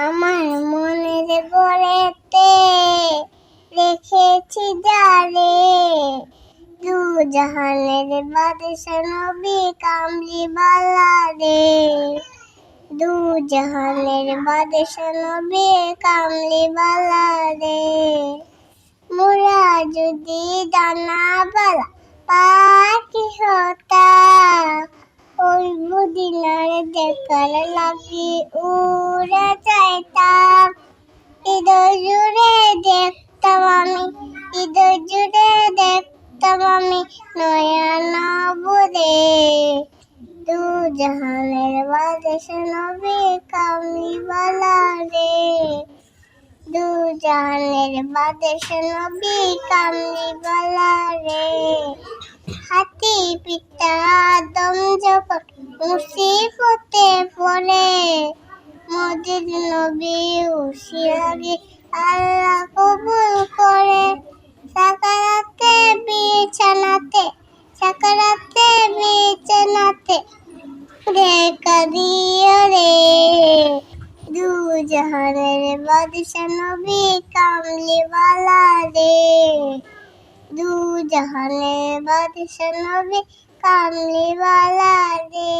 আমার মনের ঘরেতে রেখেছি যারে, দু জাহানের বাদশা নবী কামলিওয়ালা রে, দু জাহানের বাদশা নবী কামলিওয়ালা রে। মোরা যদি ডানাওয়ালা পাখি হতাম, ওই মদিনার দেখার লাগি উড়ে যাইতাম। হৃদয় জুড়ে দেখতাম আমি, হৃদয় জুড়ে দেখতাম আমি নয়ন ভরে, দু জাহানের বাদশা নবী কামলিওয়ালা রে, দু জাহানের বাদশা নবী কামলিওয়ালা রে। হাতি পিতা আদম যখন মুসিবতে পড়ে, মোদের নবী হুঁশিয়ারি আল্লাহ কবুল করে। সাকারাতে বিছানাতে দেখা দিও রে, দু জাহানের বাদশা নবী কামলিওয়ালা রে, দু জাহানের বাদশা নবী কামলিওয়ালা রে।